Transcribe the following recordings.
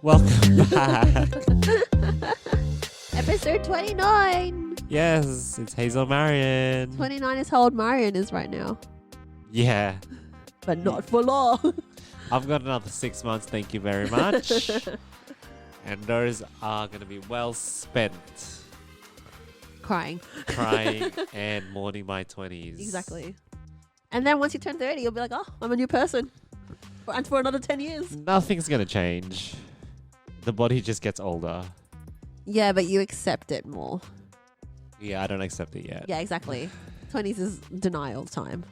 Welcome back. Episode 29. Yes, it's Hazel Marion. 29 is how old Marion is right now. Yeah. But not for long. I've got another 6 months, thank you very much. And those are going to be well spent Crying. crying and mourning my 20s. Exactly. And then once you turn 30, you'll be like, oh, I'm a new person. And for another 10 years. Nothing's going to change. The body just gets older. Yeah, but you accept it more. Yeah, I don't accept it yet. Yeah, exactly. 20s is denial time.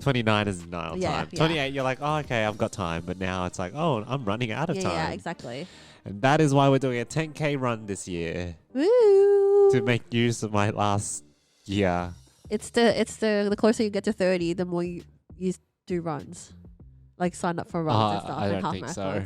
29 is denial Yeah, time. yeah. 28, you're like, oh, okay, I've got time. But now it's like, oh, I'm running out of time. Yeah, exactly. And that is why we're doing a 10K run this year. Woo! To make use of my last year. It's the closer you get to 30, the more you do runs. Like sign up for runs and stuff I and don't half think marathons. so.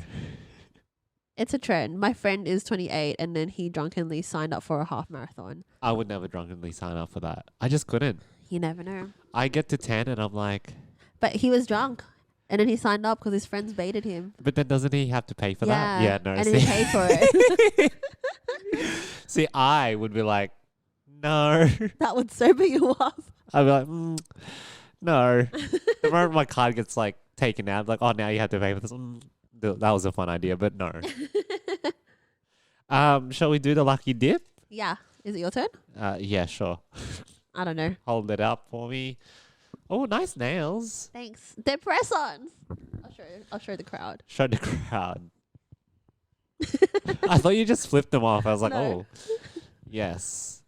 It's a trend. My friend is 28 and then he drunkenly signed up for a half marathon. I would never drunkenly sign up for that. I just couldn't. You never know. I get to 10 and I'm like... But he was drunk. And then he signed up because his friends baited him. But then doesn't he have to pay for that? Yeah, no. And then he paid for it. See, I would be like, no. That would sober you up. I'd be like, no. The moment my card gets like taken out, like, oh, now you have to pay for this. That was a fun idea, but no. Shall we do the lucky dip? Yeah. Is it your turn? Yeah, sure. I don't know. Hold it up for me. Oh, nice nails. Thanks. They're press-ons. I'll show the crowd. Show the crowd. I thought you just flipped them off. I was like, No. oh, yes.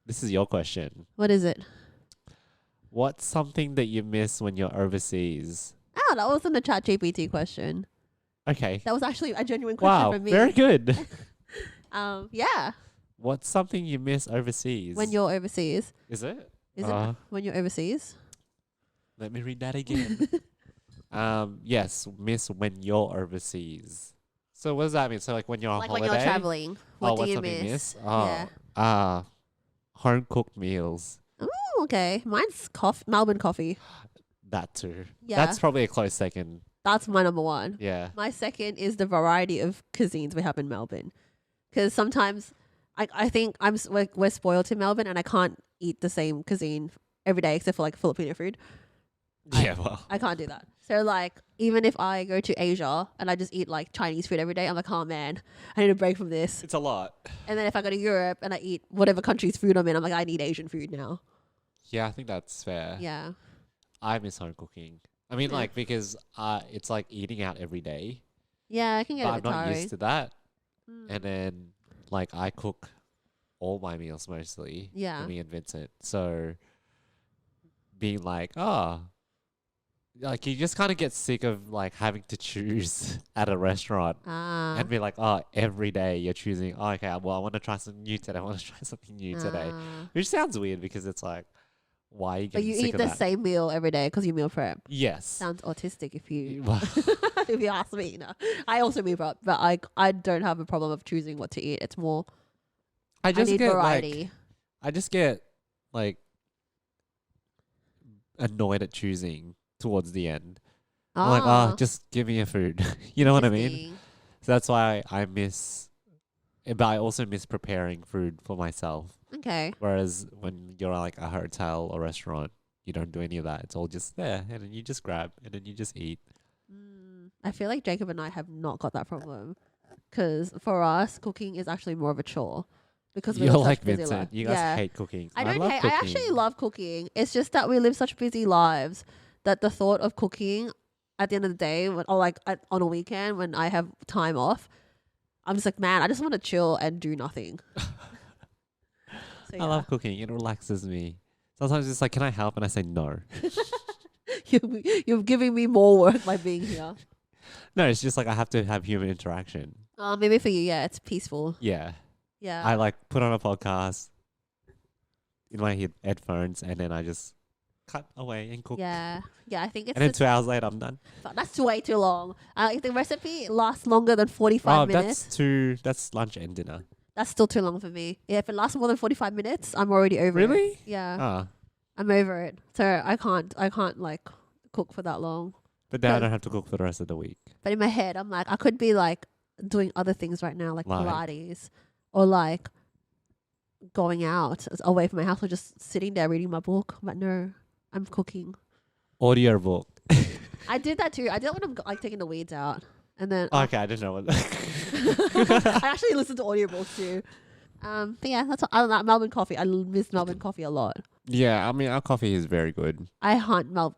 This is your question. What is it? What's something that you miss when you're overseas? Oh, that wasn't a ChatGPT question. Okay. That was actually a genuine question Wow, from me. very good. Yeah. What's something you miss overseas? When you're overseas. Is it? Is it when you're overseas? Let me read that again. Yes, miss when you're overseas. So what does that mean? So like when you're on Like holiday? when you're traveling. What do what's you something miss? Oh, home cooked meals. Oh, okay. Mine's Melbourne coffee. That too. Yeah. That's probably a close second. That's my number one. Yeah. My second is the variety of cuisines we have in Melbourne. Because sometimes I think we're spoiled in Melbourne and I can't eat the same cuisine every day except for like Filipino food. I can't do that. So like even if I go to Asia and I just eat like Chinese food every day, I'm like, oh man, I need a break from this. It's a lot. And then if I go to Europe and I eat whatever country's food I'm in, I'm like, I need Asian food now. Yeah, I think that's fair. Yeah. I miss home cooking. I mean, Yeah. like, because it's like eating out every day. Yeah, I can get But a I'm bit not tiring. used to that. Mm. And then, like, I cook all my meals mostly. Yeah. For me and Vincent. So, being like, oh, like, you just kind of get sick of, like, having to choose at a restaurant. Ah. And be like, oh, every day you're choosing, oh, okay, well, I want to try something new today. I want to try something new today. Ah. Which sounds weird because it's like, why are you But getting you sick eat of the that? same meal every day because you meal prep. Yes. Sounds autistic if you Well, if you ask me. No, I also meal prep, but I don't have a problem of choosing what to eat. It's more I just need get variety. like, I just get like annoyed at choosing towards the end. I'm like, oh, just give me a food. You know what I mean? Interesting. So that's why I miss, but I also miss preparing food for myself. Okay. Whereas when you're at like a hotel or restaurant, you don't do any of that. It's all just there, and then you just grab, and then you just eat. I feel like Jacob and I have not got that problem because for us, cooking is actually more of a chore because we You're live like such busy Vincent. lives. You guys Yeah. hate cooking. I don't love hate. cooking. I actually love cooking. It's just that we live such busy lives that the thought of cooking at the end of the day, on a weekend when I have time off, I'm just like, man, I just want to chill and do nothing. So, I love cooking. It relaxes me. Sometimes it's like, can I help? And I say no. You're giving me more work by being here. No, it's just like I have to have human interaction. Maybe for you, yeah, it's peaceful. Yeah. Yeah. I like put on a podcast in my headphones and then I just cut away and cook. Yeah. Yeah, I think it's And then 2 hours later, I'm done. that's way too long. If the recipe lasts longer than 45 minutes, that's lunch and dinner. that's still too long for me. Yeah, if it lasts more than 45 minutes, I'm already over it. Really? Yeah. Ah. I'm over it. So I can't like cook for that long. But then I But- don't have to cook for the rest of the week. But in my head, I'm like, I could be like doing other things right now, like Like? Pilates or like going out away from my house or just sitting there reading my book. But no, I'm cooking. Audiobook. I did that too. I did it when I'm like taking the weeds out, and then Okay, I didn't know what. I actually listen to audiobooks too. But yeah, that's what, I like Melbourne coffee. I miss Melbourne coffee a lot. Yeah, I mean our coffee is very good. I hunt like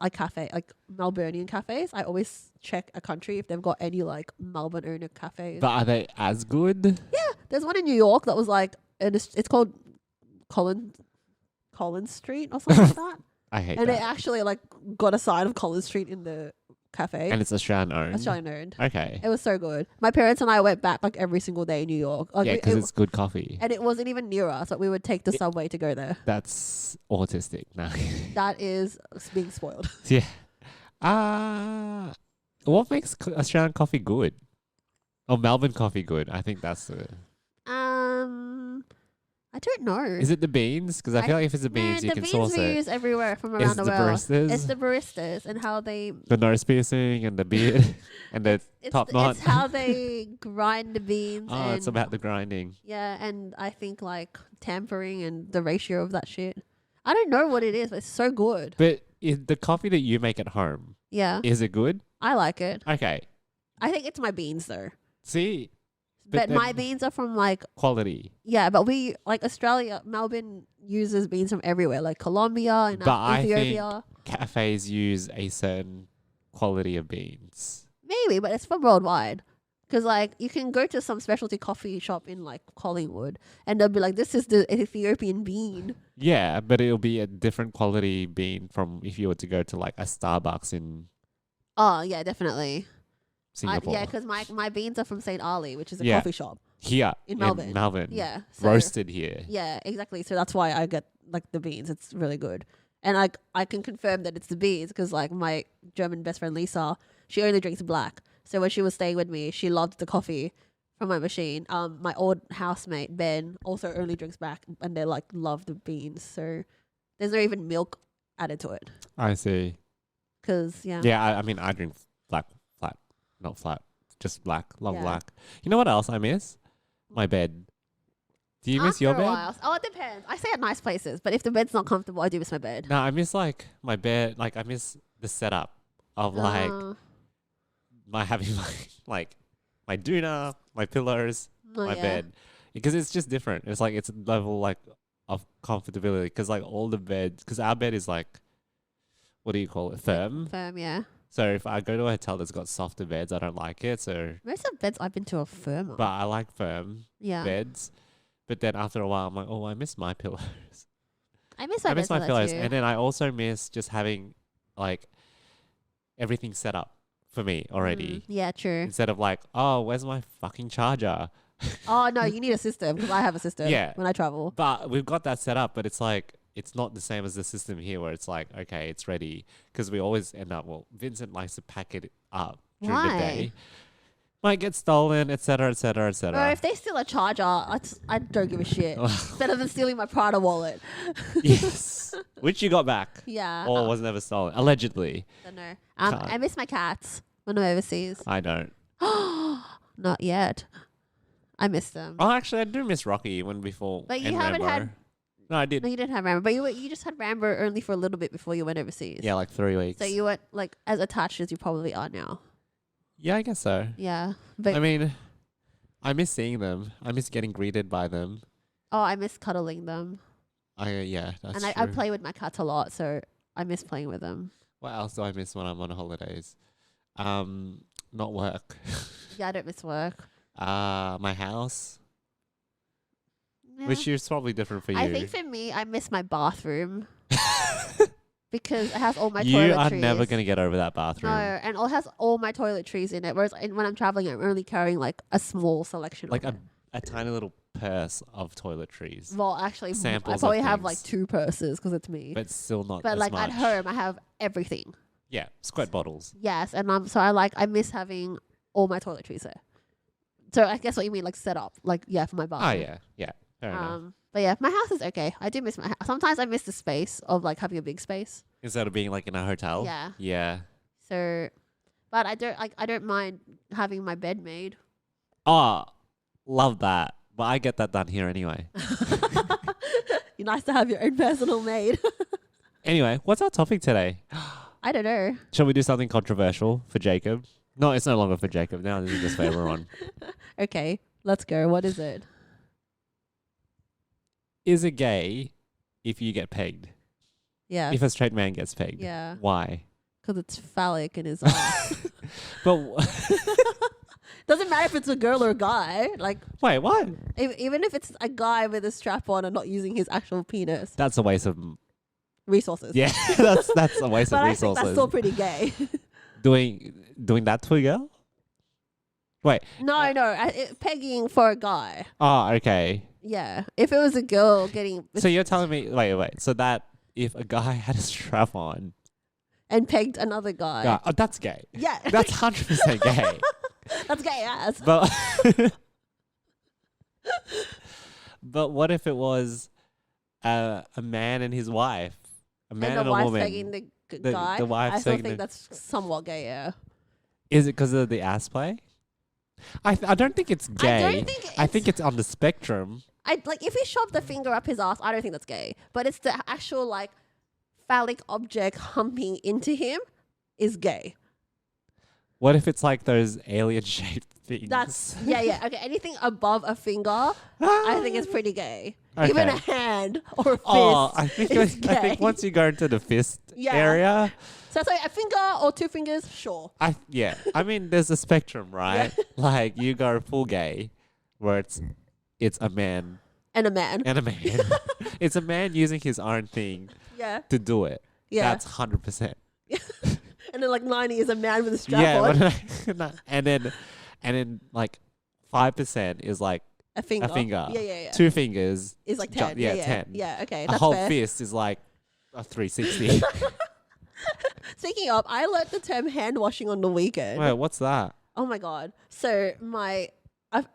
Melburnian cafes. I always check a country if they've got any like Melbourne owner cafes. But are they as good? There's one in New York that was like, and it's called Collins Street or something like that. I hate And it that. actually like got a sign of Collins Street in the cafe. And it's Australian owned. Australian owned. Okay. It was so good. My parents and I went back like every single day in New York. Like, Yeah, because it's good coffee. and it wasn't even near us. Like we would take the subway to go there. That's autistic. No. That is being spoiled. Yeah. What makes Australian coffee good? Or Melbourne coffee good? I think that's the. I don't know. Is it the beans? Because I feel like if it's the beans, you the can beans source we it. use everywhere from Is around it the the world. baristas? It's the baristas and how they The nose piercing and the beard and the top knot. It's how they grind the beans. Oh, and it's about the grinding. yeah, and I think like tampering and the ratio of that shit. I don't know what it is, but it's so good. But is the coffee that you make at home, Yeah, is it good? I like it. Okay. I think it's my beans though. See, But then my beans are from like quality. yeah, but we like Australia, Melbourne uses beans from everywhere, like Colombia and But I Ethiopia. Cafes use a certain quality of beans. Maybe, but it's from worldwide. Because like you can go to some specialty coffee shop in like Collingwood, and they'll be like, "This is the Ethiopian bean." Yeah, but it'll be a different quality bean from if you were to go to like a Starbucks in Oh yeah, definitely. Singapore. Yeah, because my beans are from St. Ali, which is a Yeah. coffee shop. Here In Melbourne. Melbourne. Yeah, so- Roasted here. Yeah, exactly. So that's why I get like the beans. It's really good, and I can confirm that it's the beans because like my German best friend Lisa, she only drinks black. So when she was staying with me, she loved the coffee from my machine. My old housemate Ben also only drinks black, and they like love the beans. So there's not even milk added to it. I see. Cause yeah, Yeah, I mean, I drink flat, not flat, just black. Love Yeah. black. You know what else I miss? My bed. Do you miss After your a bed? while- Oh, it depends. I stay at nice places, but if the bed's not comfortable, I do miss my bed. No, I miss like my bed. Like I miss the setup of like my having like my doona, my pillows, my yeah. bed, because it's just different. It's like it's a level like of comfortability because like all the beds, because our bed is like, what do you call it? Firm. Firm, yeah. So if I go to a hotel that's got softer beds, I don't like it. So, Most of the beds I've been to are firmer. but I like firm yeah. beds. But then after a while, I'm like, oh, I miss my pillows. I miss I my miss beds my for that pillows, too. and then I also miss just having like everything set up for me already. Yeah, true. Instead of like, oh, where's my fucking charger? Oh no, you need a system because I have a system. Yeah. When I travel. But we've got that set up, but it's like it's not the same as the system here, where it's like, okay, it's ready, because we always end up. Well, Vincent likes to pack it up during the Why? day. Might get stolen, etc., etc., Bro, etc. if they steal a charger, I don't give a shit. Better than stealing my Prada wallet. Yes, which you got back, Yeah. or was never stolen, allegedly. I don't know. Can't. I miss my cats when I'm overseas. I don't. Not yet. I miss them. Oh, actually, I do miss Rocky when before. But you and haven't Rambo. had- No, I did. No, you didn't have Rambo, but you just had Rambo only for a little bit before you went overseas. Yeah, like 3 weeks. So you weren't like as attached as you probably are now. Yeah, I guess so. Yeah. But I mean, I miss seeing them. I miss getting greeted by them. I miss cuddling them. Yeah, that's And true. I play with my cats a lot, so I miss playing with them. What else do I miss when I'm on holidays? Not work. Yeah, I don't miss work. My house, Yeah. which is probably different for you. I think for me, I miss my bathroom because it has all my you toiletries. are never gonna get over that bathroom. No, and it has all my toiletries in it. Whereas when I'm traveling, I'm only carrying like a small selection. Like of a tiny little purse of toiletries, Well, actually, samples I of probably have like things. 2 purses because it's me. but still not. But as like much. at home, I have everything. Yeah, squirt bottles. Yes, and I miss having all my toiletries there. So I guess what you mean, like set up, like for my Oh bathroom. yeah, fair enough. But yeah, my house is okay. I do miss my house. Sometimes I miss the space of like having a big space. Instead of being like in a hotel. Yeah. Yeah. So, but I don't mind having my bed made. Oh, love that. But I get that done here anyway. You're nice to have your own personal maid. Anyway, what's our topic today? I don't know. Shall we do something controversial for Jacob? No, it's no longer for Jacob. Now this is just for everyone. Okay, let's go. What is it? Is it gay if you get pegged? Yeah. If a straight man gets pegged? Yeah. Why? Because it's phallic in his ass. But Doesn't matter if it's a girl or a guy. Like, wait, what? even if it's a guy with a strap on and not using his actual penis. That's a waste of Resources. yeah. that's a waste But of I think resources. that's still pretty gay. Doing that to a girl? Wait. No. Pegging for a guy. Oh, okay. Yeah. If it was a girl getting... So you're telling me, wait. So that if a guy had a strap on, and pegged another guy. oh, that's gay. Yeah. That's 100% gay. That's gay ass. But but what if it was a man and his wife, a man and and the a wife woman? pegging the The- guy. the wife I still pegging think the- that's somewhat gay, yeah. Is it because of the ass play? I don't think it's gay. I don't think I think it's on the spectrum. like if he shoved the finger up his ass, I don't think that's gay. But it's the actual like phallic object humping into him is gay. What if it's like those alien shaped things? That's yeah. Okay, anything above a finger, I think it's pretty gay. Even a Okay. hand or a fist. Oh, I think is I think gay. once you go into the fist Yeah. area, So it's like a finger or two fingers, sure. I mean there's a spectrum, right? Like you go full gay, where it's a man And a man. and a man. It's a man using his own thing Yeah. to do it. Yeah. That's 100%. And then like 90 is a man with a strap Yeah, on. no, and then like 5% is like A finger. a finger. Yeah. 2 fingers Is like ju- 10. yeah, Yeah. 10. Yeah, okay. A That's whole fair. fist is like a 360. Speaking of, I learnt the term hand washing on the weekend. Wait, what's that? Oh my god! So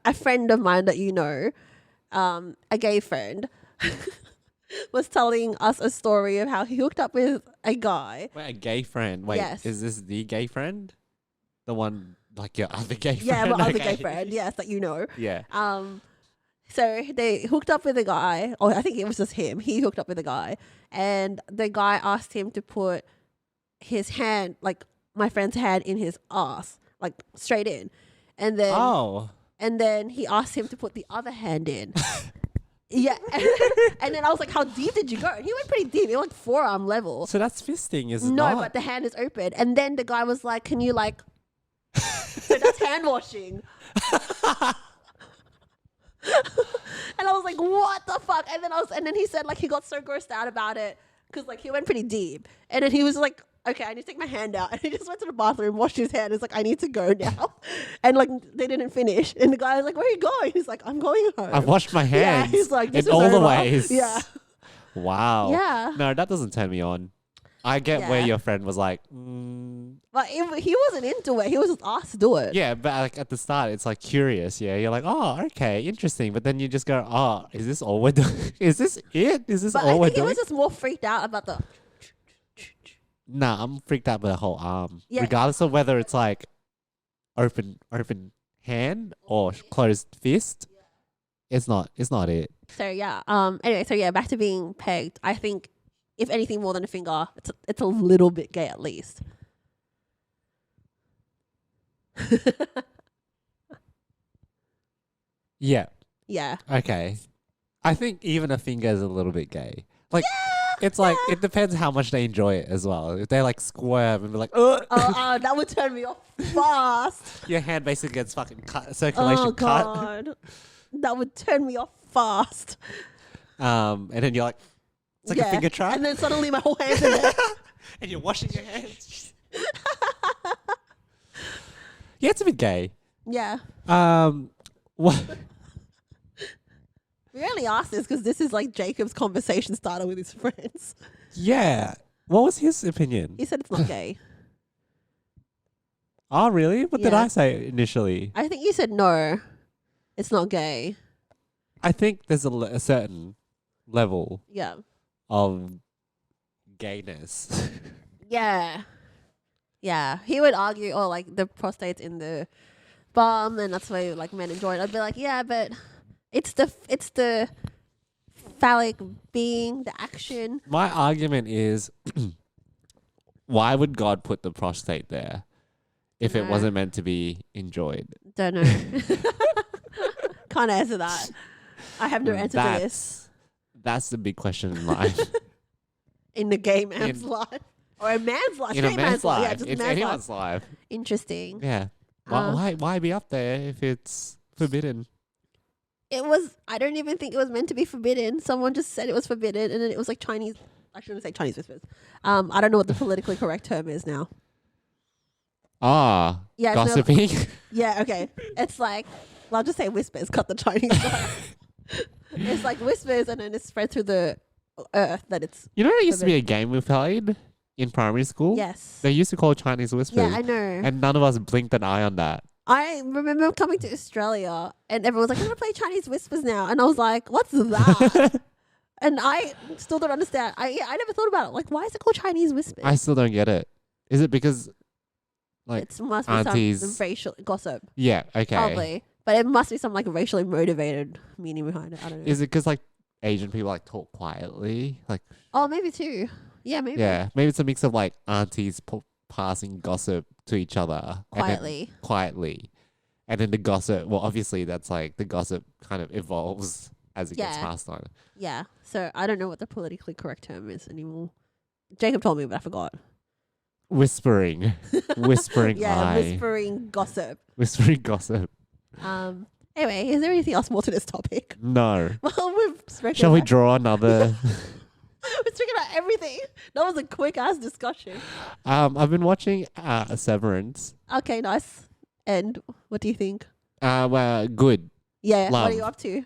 a friend of mine that you know, a gay friend, was telling us a story of how he hooked up with a guy. Wait, a gay friend. Wait, Yes. is this the gay friend? The one like your other gay friend? Yeah, my other gay Okay. friend. Yes, that you know. Yeah. So they hooked up with a guy, or I think it was just him. He hooked up with a guy, and the guy asked him to put his hand, like my friend's hand, in his ass, like straight in, and then. Oh. And then he asked him to put the other hand in. Yeah. And then I was like, how deep did you go? And he went pretty deep. It went like forearm level. So that's fisting, is it No, not? but the hand is open. And then the guy was like, can you like... So that's hand washing. And I was like, what the fuck? And then he said like he got so grossed out about it because like he went pretty deep. And then he was like, okay, I need to take my hand out. And he just went to the bathroom, washed his hand. He's like, I need to go now. And like they didn't finish. And the guy was like, where are you going? He's like, I'm going home. I've washed my Yeah, hands he's like, this in is all the over. ways. Yeah. Wow. Yeah. No, that doesn't turn me on. I get where Yeah. your friend was like, But he wasn't into it. He was just asked to do it. yeah, but like at the start, it's like curious. Yeah, you're like, oh, okay, interesting. But then you just go, oh, is this all we're doing? Is this it? Is this But all I we're think he doing? was just more freaked out about the... Nah, I'm freaked out by the whole arm, Yeah. regardless of whether it's like open hand or closed fist. It's not it. So yeah. Anyway, so yeah, back to being pegged. I think if anything more than a finger, it's a little bit gay at least. Yeah. Yeah. Okay. I think even a finger is a little bit gay. Like, it's like, it depends how much they enjoy it as well. If they like squirm and be like, ugh, That would turn me off fast. your hand basically gets fucking cut, circulation Oh cut. god. That would turn me off fast. And then you're like, it's like a finger trap. And then suddenly my whole hand's in there. And you're washing your hands. Yeah, it's a bit gay. Yeah. What? We only asked this because this is like Jacob's conversation starter with his friends. Yeah. What was his opinion? He said it's not gay. Oh, really? What did Yeah. I say initially? I think you said no. It's not gay. I think there's a certain level Yeah. of gayness. Yeah. Yeah. He would argue, oh, like the prostate's in the bum, and that's why like men enjoy it. I'd be like, yeah, but it's the phallic being, the action. My argument is, why would God put the prostate there if it Dunno. wasn't meant to be enjoyed? Don't know. Can't answer that. I have no answer to this. That's the big question in life. In the gay man's life. Or a man's life. In a Straight man's life. Yeah, just It's man's anyone's life. life. Interesting. Yeah. Why be up there if it's forbidden? It was, I don't even think it was meant to be forbidden. Someone just said it was forbidden, and then it was like Chinese, I shouldn't say Chinese whispers. I don't know what the politically correct term is now. Ah, Yeah, gossiping. Yeah, okay. It's like, well, I'll just say whispers, cut the Chinese part. It's like whispers, and then it's spread through the earth that it's. You know, there used to be a game we played in primary school. Yes. They used to call Chinese whispers. Yeah, I know. And none of us blinked an eye on that. I remember coming to Australia, and everyone was like, "I'm gonna play Chinese whispers now," and I was like, "What's that?" And I still don't understand. I never thought about it. Like, why is it called Chinese whispers? I still don't get it. Is it because, like, it must be aunties- some racial gossip, yeah, okay. probably. But it must be some like racially motivated meaning behind it. I don't know. Is it because, like, Asian people, like, talk quietly? Like, Oh, maybe too. Yeah, maybe. yeah, maybe it's a mix of, like, aunties passing gossip to each other. Quietly. Quietly. And then the gossip, well, obviously, that's, like, the gossip kind of evolves as it gets Yeah. passed on. Yeah. So I don't know what the politically correct term is anymore. Jacob told me, but I forgot. Whispering. Whispering Yeah, eye. whispering gossip. Whispering gossip. Anyway, is there anything else more to this topic? No. Well, we've spoken Shall we about- draw another? We're speaking about everything. That was a quick ass discussion. I've been watching Severance. Okay, nice. And what do you think? Well, good. Yeah, what Love. are you up to?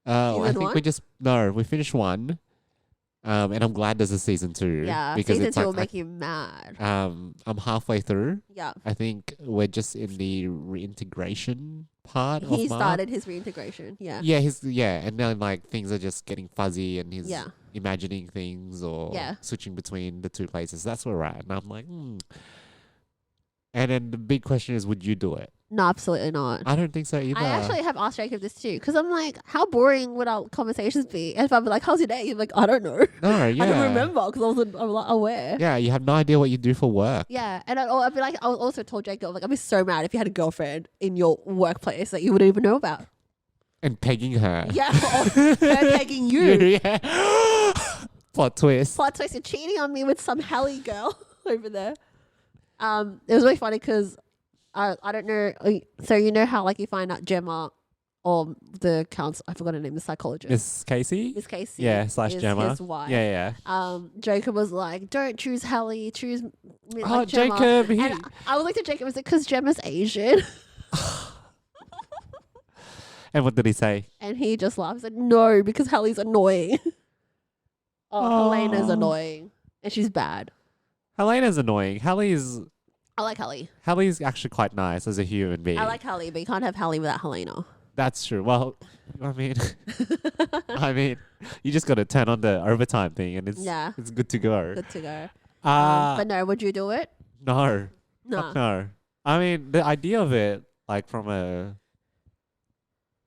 I Season think one? we finished one. And I'm glad there's a season 2. Yeah, because season it's 2 like, will make you mad. I'm halfway through. Yeah. I think we're just in the reintegration part of He Mark. started his reintegration. Yeah. Yeah, and then like things are just getting fuzzy and he's Yeah. imagining things or Yeah. switching between the two places. That's where we're at. And I'm like, And then the big question is, would you do it? No, absolutely not. I don't think so either. I actually have asked Jacob this too, because I'm like, how boring would our conversations be? And if I'd be like, how's your day? You're like, I don't know. No, yeah. I don't remember because I was like aware. Yeah, you have no idea what you do for work. Yeah, and I'd be like, I also told Jacob, like, I'd be so mad if you had a girlfriend in your workplace that you wouldn't even know about. And pegging her. Yeah, or her pegging you. Yeah. Plot twist. Plot twist, you're cheating on me with some helly girl over there. It was really funny because I don't know. So you know how like you find out Gemma or the counsel, I forgot her name, the psychologist. Miss Casey? Miss Casey. Yeah, / is Gemma. his wife. Yeah. Jacob was like, don't choose Helly, choose Oh, Gemma. Jacob. And I was like to Jacob, was it because Gemma's Asian? And what did he say? And he just laughed. He said, no, because Helly's annoying. Helena's Oh. annoying. And she's bad. Helena's annoying. Helly's I like Helly. actually quite nice as a human being. I like Helly, but you can't have Helly without Helena. That's true. Well, I mean, you just got to turn on the overtime thing, and it's good to go. Good to go. Uh, But no, would you do it? no, No. Fuck no. I mean, the idea of it, like from a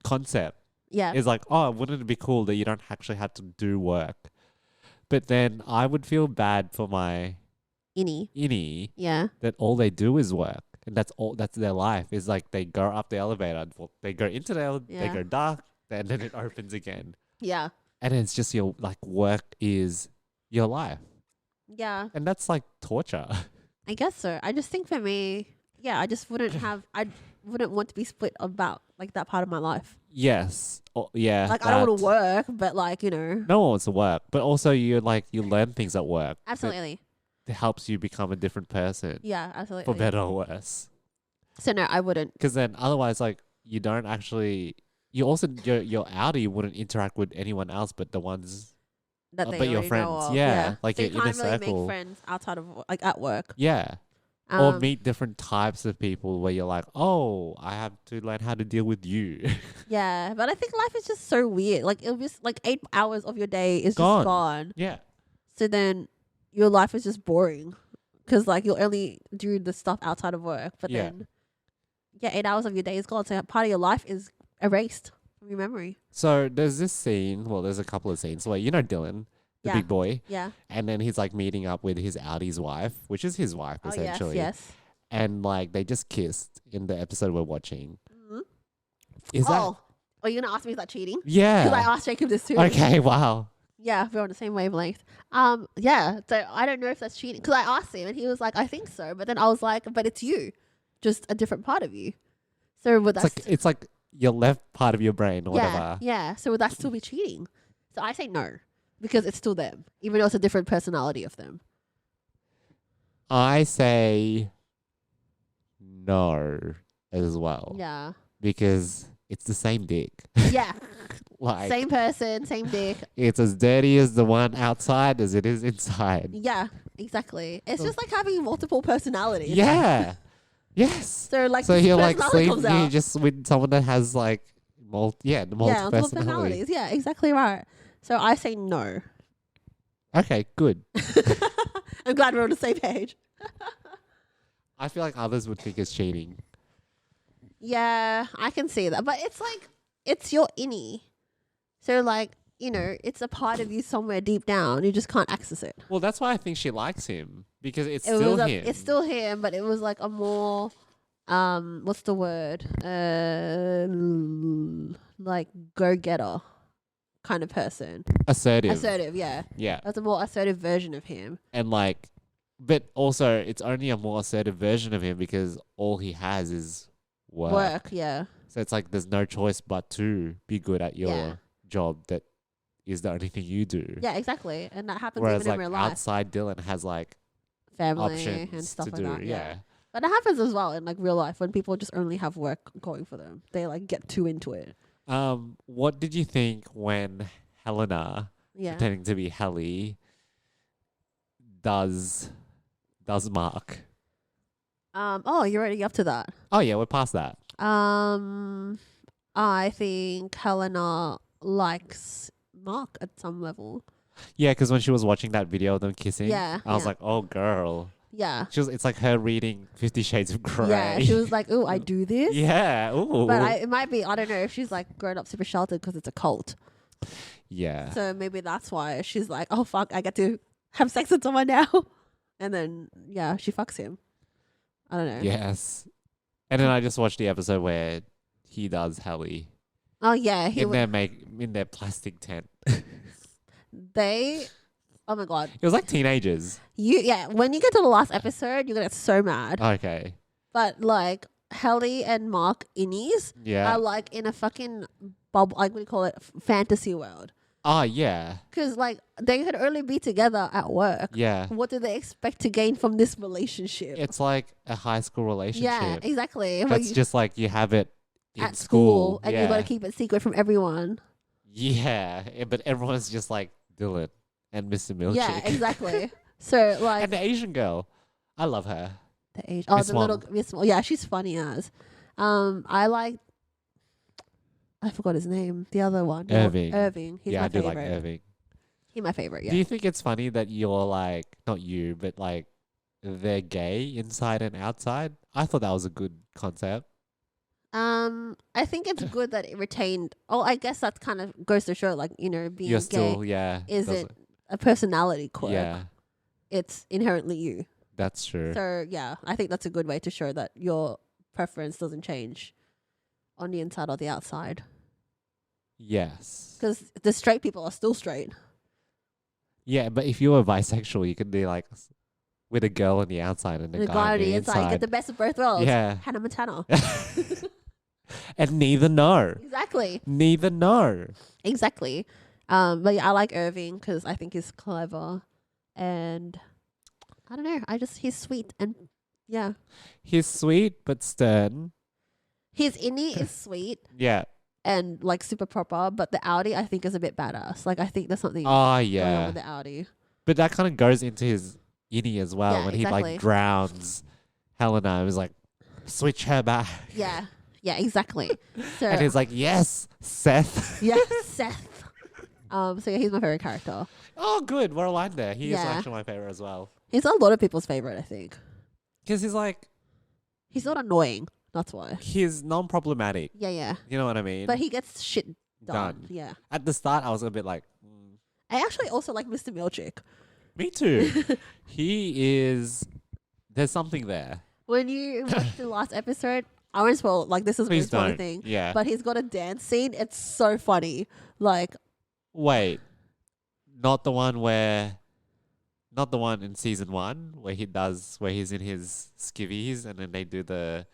concept, Yeah. is like, oh, wouldn't it be cool that you don't actually have to do work? But then I would feel bad for my innie Yeah. that all they do is work. And that's their life. It's like they go up the elevator, they go into the elevator, they Yeah. go dark, and then it opens again. Yeah. And it's just your, like, work is your life. Yeah. And that's like torture. I guess so. I just think for me, yeah, I just wouldn't wouldn't want to be split about like that part of my life. Yes. Yeah. Like I don't want that- to work, but like, you know. No one wants to work. But also you learn things at work. Absolutely. That helps you become a different person. Yeah, absolutely. For better or worse. So no, I wouldn't. Because then otherwise, like, you don't actually, your outie wouldn't interact with anyone else but the ones, That they but your already friends. know of. Yeah. Like so your you inner can't really circle. make friends outside of like at work. Yeah. Or meet different types of people where you're like, oh, I have to learn how to deal with you. Yeah, but I think life is just so weird. Like it'll be like 8 hours of your day is Gone. just gone. Yeah. So then your life is just boring because like you'll only do the stuff outside of work, but Yeah. then Yeah, 8 hours of your day is gone. So part of your life is erased from your memory. So there's this scene. Well, there's a couple of scenes where Dylan, the Yeah. big boy, Yeah. and then he's like meeting up with his Audi's wife, which is his wife Oh, yes, essentially. yes. And like they just kissed in the episode we're watching. Mhm. Is that? Oh, are you going to ask me is that cheating? Yeah. Because I asked Jacob this too. Okay. Wow. Yeah, we're on the same wavelength. Yeah, so I don't know if that's cheating. Because I asked him and he was like, I think so. But then I was like, but it's you. Just a different part of you. So would that... It's like your left part of your brain or whatever. Yeah. So would that still be cheating? So I say no. Because it's still them. Even though it's a different personality of them. I say no as well. Yeah. Because it's the same dick. Yeah. Like Same person, same dick. it's as dirty as the one outside as it is inside. Yeah, exactly. It's just like having multiple personalities. Yeah. Yes. So like So this you're like personality comes sleeping out. just with someone that has like the multiple personalities. personalities. Yeah, exactly right. So I say no. Okay, good. I'm glad we're on the same page. I feel like others would think it's cheating. Yeah, I can see that. But it's like, it's your innie. So like, it's a part of you somewhere deep down. You just can't access it. Well, that's why I think she likes him because it's It still was him. It's still him, but it was like a more, what's the word? Like go-getter kind of person. assertive. Yeah. Yeah. That's a more assertive version of him. And like, but also it's only a more assertive version of him because all he has is work. Yeah. So it's like there's no choice but to be good at your Yeah. job that is the only thing you do. Yeah, exactly. And that happens Whereas even like in real life. outside Dylan has like Family options and stuff to like do. that. Yeah. But it happens as well in like real life when people just only have work going for them. They like get too into it. What did you think when Helena, Yeah. pretending to be Helly, does Mark? Oh, you're already up to that. Oh yeah, we're past that. I think Helena likes Mark at some level. Yeah, because when she was watching that video of them kissing, Yeah, I was yeah. like, oh girl. Yeah. It's like her reading 50 Shades of Grey. Yeah. She was like, "Ooh, I do this." Yeah. Ooh. But it might be, I don't know if she's like grown up super sheltered because it's a cult. yeah. So maybe that's why she's like, "Oh fuck, I get to have sex with someone now." And then yeah, she fucks him. I don't know. Yes. And then I just watched the episode where he does Helly Oh yeah, in their plastic tent. Oh my god. It was like teenagers. When you get to the last episode, you're gonna get so mad. Okay. But like Helly and Mark innies Yeah. are like in a fucking bubble, like what do you call it, fantasy world. Oh yeah. Because like they could only be together at work. Yeah. What do they expect to gain from this relationship? It's like a high school relationship. Yeah, exactly. But That's just like you have it in at school, and yeah. you got to keep it secret from everyone. Yeah. But everyone's just like Dylan and Mr. Milkshake. Yeah, exactly. So like And the Asian girl. I love her. the age. Oh, Miss the Wong. little Miss. Yeah, she's funny as. I forgot his name. The other one. Irving. Irving. He's yeah, my I do favorite. like Irving. He's my favorite. Yeah. Do you think it's funny that you're like, not you, but like they're gay inside and outside? I thought that was a good concept. I think it's good that it retained. Oh, I guess that kind of goes to show, like being You're gay still, yeah. isn't a personality quirk. Yeah, It's inherently you. that's true. So yeah, I think that's a good way to show that your preference doesn't change on the inside or the outside. Yes. Because the straight people are still straight. Yeah, but if you were bisexual, you could be like with a girl on the outside and a And guy on the inside. you get the best of both worlds. Yeah. Hannah Montana. And neither know. Exactly. Neither know. Exactly. But yeah, I like Irving because I think he's clever, and I don't know. He's sweet, and yeah, He's sweet but stern. his innie is sweet Yeah. and like super proper, but the Audi I think is a bit badass. Like I think there's something Oh, going on yeah. with the Audi. But that kind of goes into his innie as well Yeah, when he exactly. like drowns Helena and was like, switch her back. Yeah, yeah, exactly. So And he's like, yes, Seth. yeah, Seth. So yeah, he's my favorite character. Oh, good. We're aligned there. He is Yeah. actually my favorite as well. He's a lot of people's favorite, I think. Because he's like, He's not annoying. That's why. He's non-problematic. Yeah. You know what I mean? But he gets shit done. Done. Yeah. At the start, I was a bit like, I actually also like Mr. Milchick. me too. He is. There's something there. When you watch the last episode, I won't spoil. Like this is a Please spoiler don't. thing. Yeah. But he's got a dance scene. It's so funny. Like Wait, not the one in season 1 where he's in his skivvies and then they do the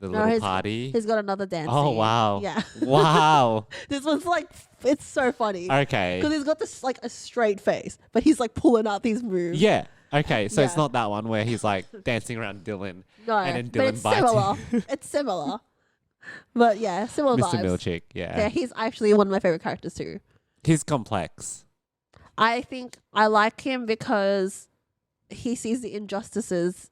little party. he's got another dance. Oh scene. wow! Yeah. Wow. This one's like it's so funny. Okay. Because he's got this like a straight face, but he's like pulling out these moves. Yeah. Okay. So it's Yeah. not that one where he's like dancing around Dylan. No, And then but Dylan it's bites similar. him. It's similar. But yeah, similar Mr. vibes. Milchick. Yeah, he's actually one of my favorite characters too. He's complex. I think I like him because he sees the injustices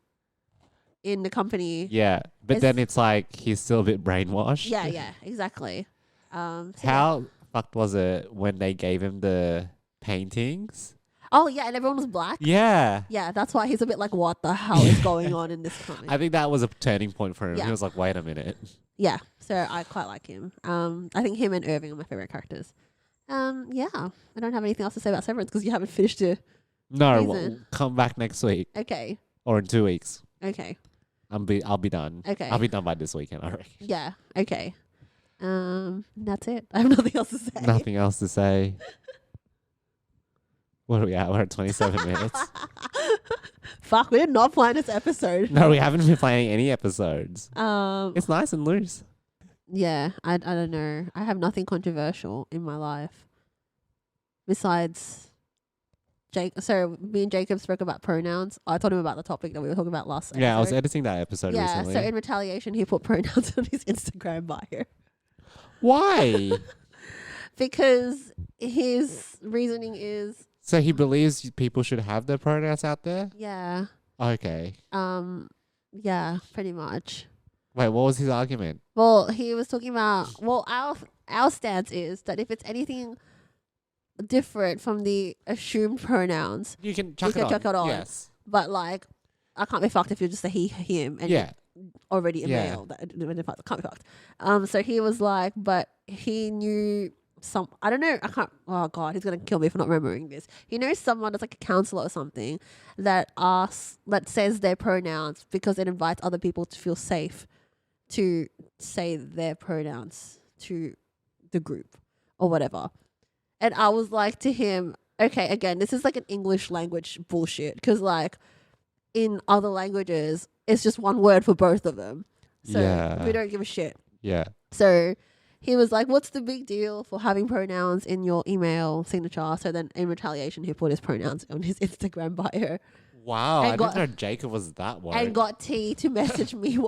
in the company. Yeah. But then it's like he's still a bit brainwashed. Yeah, exactly. So How fucked was it when they gave him the paintings? Oh yeah, and everyone was black. Yeah. Yeah, that's why he's a bit like, what the hell is going on in this comic? I think that was a turning point for him. Yeah. He was like, wait a minute. Yeah, so I quite like him. I think him and Irving are my favorite characters. Yeah, I don't have anything else to say about Severance because you haven't finished it. No, Season. come back next week Okay, or in 2 weeks. okay, I'll be done. Okay. I'll be done by this weekend, I reckon. yeah, okay. That's it. I have nothing else to say. Nothing else to say. What are we at? We're at 27 minutes. Fuck, we did not plan this episode. No, we haven't been playing any episodes. Um, It's nice and loose. yeah, I don't know. I have nothing controversial in my life besides Jake. So me and Jacob spoke about pronouns. I told him about the topic that we were talking about last episode. Yeah, I was editing that episode Yeah, recently. so in retaliation, he put pronouns on his Instagram bio Why? because his reasoning is, So he believes people should have their pronouns out there? yeah, Okay. yeah, pretty much. Wait, what was his argument? Well, he was talking about, our stance is that if it's anything different from the assumed pronouns, You can chuck can it on. chuck it on. Yes. but like, I can't be fucked if you're just a he, him, and Yeah. you're already a Yeah. male. That can't be fucked. So he was like, but he knew I don't know, I can't, oh God, he's going to kill me for not remembering this. He knows someone that's like a counselor or something that says their pronouns because it invites other people to feel safe to say their pronouns to the group or whatever. And I was like to him, okay, again, this is like an English language bullshit because like in other languages, it's just one word for both of them. So Yeah. we don't give a shit. Yeah. So he was like, what's the big deal for having pronouns in your email signature? So then in retaliation, he put his pronouns on his Instagram bio Wow. And I got- didn't know Jacob was that worried. and got T to message me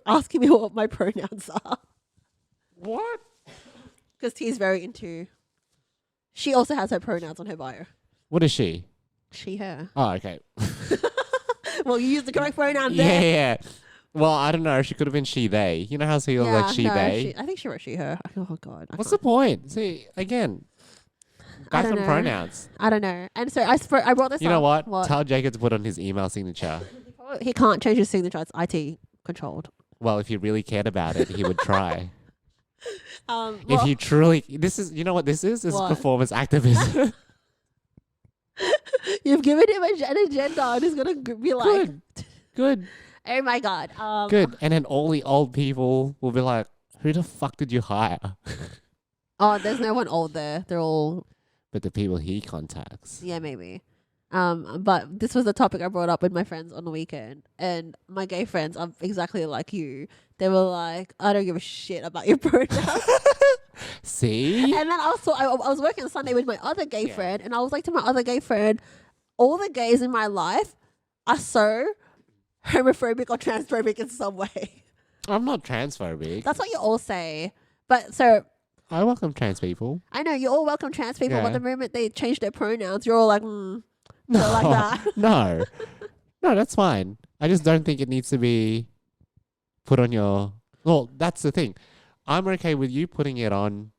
asking me what my pronouns are. What? Because T is very into, she also has her pronouns on her bio. What is she? She, her. Oh, okay. Well, you used the correct pronoun Yeah, there. yeah. Well, I don't know. She could have been she, they. You know how she was like she, no, they? I think she wrote she, her. Oh, God. What's the point? See, again, I back don't on know. pronouns. I don't know. And so I brought this You up. know what? Tell Jacob to put on his email signature. He can't change his signature. It's IT controlled. Well, if he really cared about it, he would try. Well, If you truly, this is, you know what this is? This is What? performance activism. you've given him an agenda and he's going to be like, Good. Good. oh my God. Good. And then all the old people will be like, who the fuck did you hire? Oh, there's no one old there. They're all, But the people he contacts. yeah, maybe. But this was the topic I brought up with my friends on the weekend, and my gay friends are exactly like you. They were like, "I don't give a shit about your pronouns." See? And then I was working on Sunday with my other gay Yeah. friend, and I was like to my other gay friend, "All the gays in my life are so homophobic or transphobic in some way." I'm not transphobic. That's what you all say. But so I welcome trans people. I know you're all welcome trans people, Yeah. but the moment they change their pronouns, you're all like, so like that. No. No, that's fine. I just don't think it needs to be put on your... Well, that's the thing. I'm okay with you putting it on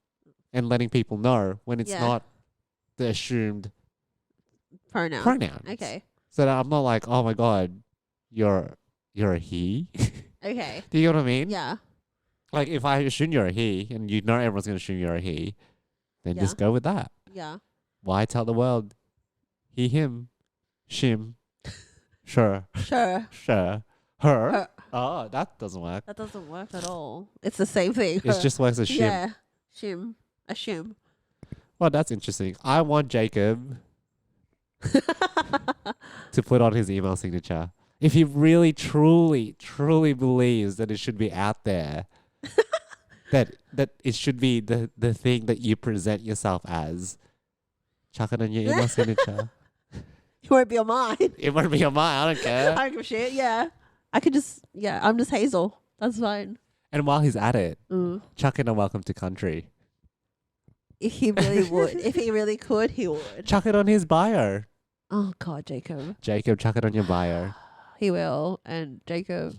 and letting people know when it's Yeah. not the assumed Pronoun. pronoun. Okay. So that I'm not like, oh my God, you're a he. Okay. Do you know what I mean? Yeah. Like if I assume you're a he, and you know everyone's gonna assume you're a he, then Yeah. just go with that. Yeah. Why tell the world he, him, shim, sure, Sure. sure, her? Her. Oh, that doesn't work. That doesn't work at all. It's the same thing. It Her. just works as shim. Yeah. Shim. A shim. Well, that's interesting. I want Jacob to put on his email signature. If he really, truly, truly believes that it should be out there, that it should be the thing that you present yourself as, chuck it on your email signature. It won't be on mine. It won't be on mine. I don't care. I don't give a shit. Yeah. I could just, I'm just Hazel. That's fine. And while he's at it, Mm. chuck in a welcome to country. If he really would. If he really could, he would. Chuck it on his bio. Oh, God, Jacob. Jacob, chuck it on your bio. He will. And Jacob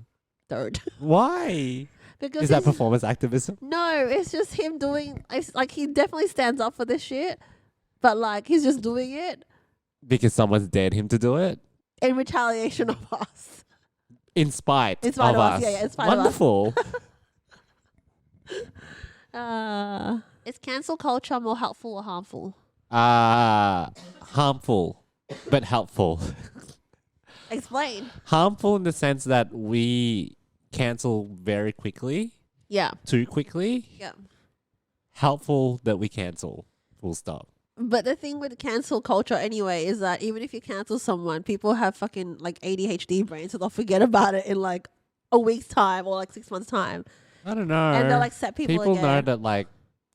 don't. Why? Because Is that he's- performance activism? No, it's just him doing, it's like he definitely stands up for this shit. But like, he's just doing it Because someone's dared him to do it? in retaliation of us. In spite, In spite of of us, us. yeah, in spite of us. Wonderful. Is cancel culture more helpful or harmful? Harmful, but helpful. Explain. Harmful in the sense that we cancel very quickly, Yeah. too quickly. Yeah. Helpful that we cancel. Full stop. But the thing with cancel culture anyway is that even if you cancel someone, people have fucking like ADHD brains, so they'll forget about it in like a week's time or like 6 months time. I don't know. And they'll like set people know again. that like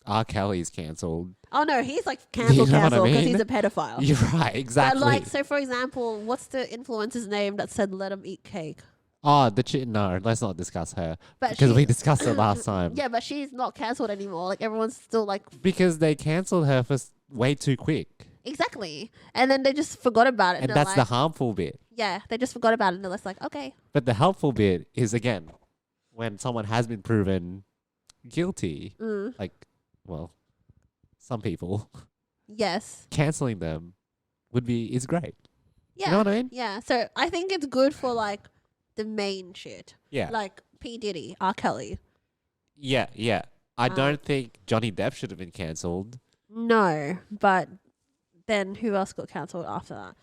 R. Kelly's cancelled. Oh no, he's like You cancel know what I because mean? he's a pedophile. You're right, exactly. But like, so for example, what's the influencer's name that said let him eat cake? Oh, no, let's not discuss her. But Because she- we discussed it last time. Yeah, but she's not cancelled anymore. Like everyone's still like Because they cancelled her for way too quick. exactly, and then they just forgot about it. And they're that's the like, harmful bit. yeah, they just forgot about it, and they're just like, okay, But the helpful bit is, again, when someone has been proven guilty, like, well, some people, yes, cancelling them is great. yeah, You know what I mean? yeah. So I think it's good for like the main shit, Yeah. like P Diddy, R Kelly. Yeah. I don't think Johnny Depp should have been cancelled. No, but then who else got cancelled after that?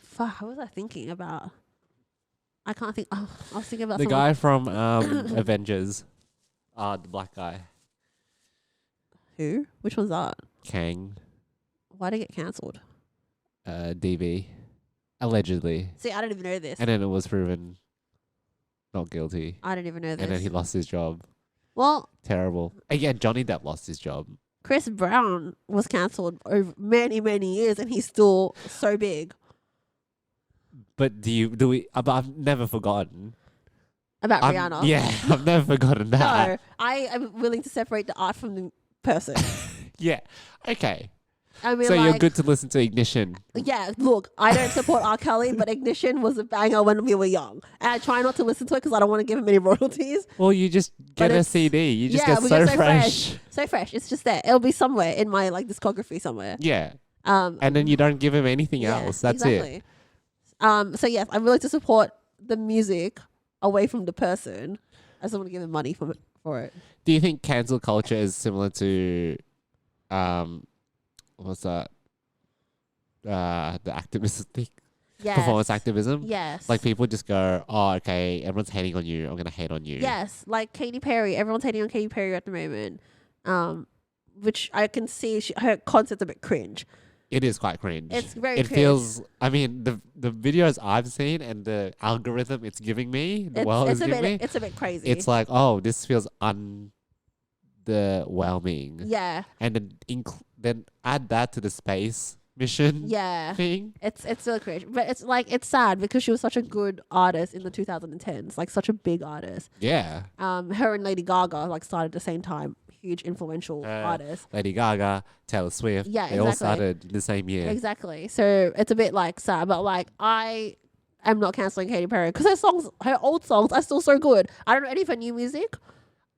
Fuck, what was I thinking about? I can't think. Oh, I was thinking about The someone- guy from Avengers, the black guy, Who? Which one's that? Kang, Why did it get cancelled? DB, allegedly. See, I don't even know this. And then it was proven not guilty. I don't even know this. And then he lost his job. Well, Terrible. Again, Johnny Depp lost his job. Chris Brown was cancelled over many, many years, and he's still so big. But but I've never forgotten. About I'm- Rihanna. Yeah, I've never forgotten that. No, I am willing to separate the art from the person. Yeah. Okay. I mean, So like, you're good to listen to Ignition. yeah, look, I don't support R. Kelly, but Ignition was a banger when we were young. And I try not to listen to it because I don't want to give him any royalties. Well, you just get a it's- CD. You just yeah, get we so get fresh. So fresh. It's just there. It'll be somewhere in my like discography somewhere. Yeah. And And then you don't give him anything yeah, else. That's it. exactly. So yes, I'm willing to support the music away from the person. I just don't want to give him money for it. Do you think cancel culture is similar to, what's that? The activist thing, Yes. performance activism. Yes. Like people just go, oh, okay, everyone's hating on you. I'm gonna hate on you. Yes, like Katy Perry. Everyone's hating on Katy Perry at the moment. Which I can see her concert's a bit cringe. It is quite cringe. It's very It cringe. feels. I mean, the videos I've seen and the algorithm it's giving me, the world is a giving bit me, it's a bit crazy. it's like, oh, this feels underwhelming. yeah. And then then add that to the space mission Yeah. thing. It's really cringe. But it's like it's sad because she was such a good artist in the 2010s, like such a big artist. Yeah. Her and Lady Gaga like started at the same time. Huge influential artists. Lady Gaga, Taylor Swift. Yeah, They all exactly. started in the same year. Exactly. So it's a bit like sad, but like I am not canceling Katy Perry because her old songs are still so good. I don't know any of her new music.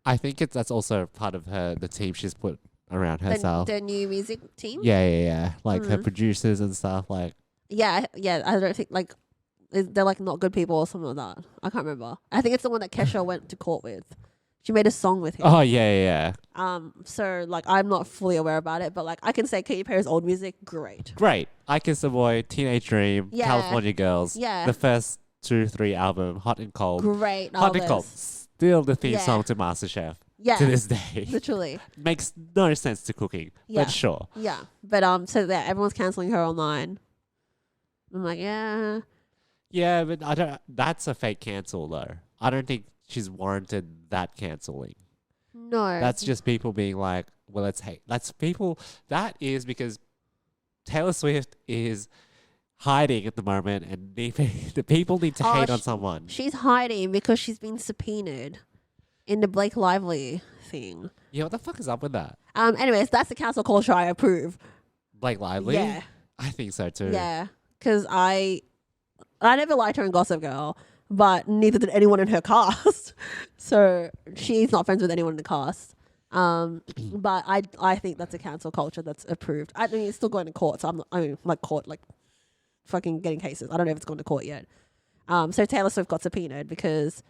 I think that's also part of the team she's put around The, herself. the new music team. Yeah. Like her producers and stuff. Like, Yeah. I don't think like They're like not good people or something like that. I can't remember. I think it's the one that Kesha went to court with. She made a song with him. Oh yeah. So like I'm not fully aware about it, but like I can say Katy Perry's old music, great. Great. I Kiss the Boy, Teenage Dream, Yeah. California Girls. Yeah. The first 2-3 album, Hot and Cold. Great. Hot and Cold. Still the theme Yeah. song to MasterChef Yeah. to this day. Literally. Makes no sense to cooking, Yeah. but sure. Yeah. But so yeah, everyone's cancelling her online. I'm like, yeah. Yeah, but I don't. That's a fake cancel though. I don't think she's warranted that canceling. No. That's just people being like, well, let's hate. That's people. That is because Taylor Swift is hiding at the moment, and the people need to hate on someone. She's hiding because she's been subpoenaed in the Blake Lively thing. Yeah, what the fuck is up with that? Anyways, that's the cancel culture I approve. Blake Lively? Yeah. I think so too. Yeah. Because I never liked her in Gossip Girl, but neither did anyone in her cast. So she's not friends with anyone in the cast. But I think that's a cancel culture that's approved. I mean, it's still going to court. So court, like fucking getting cases. I don't know if it's gone to court yet. So Taylor Swift got subpoenaed because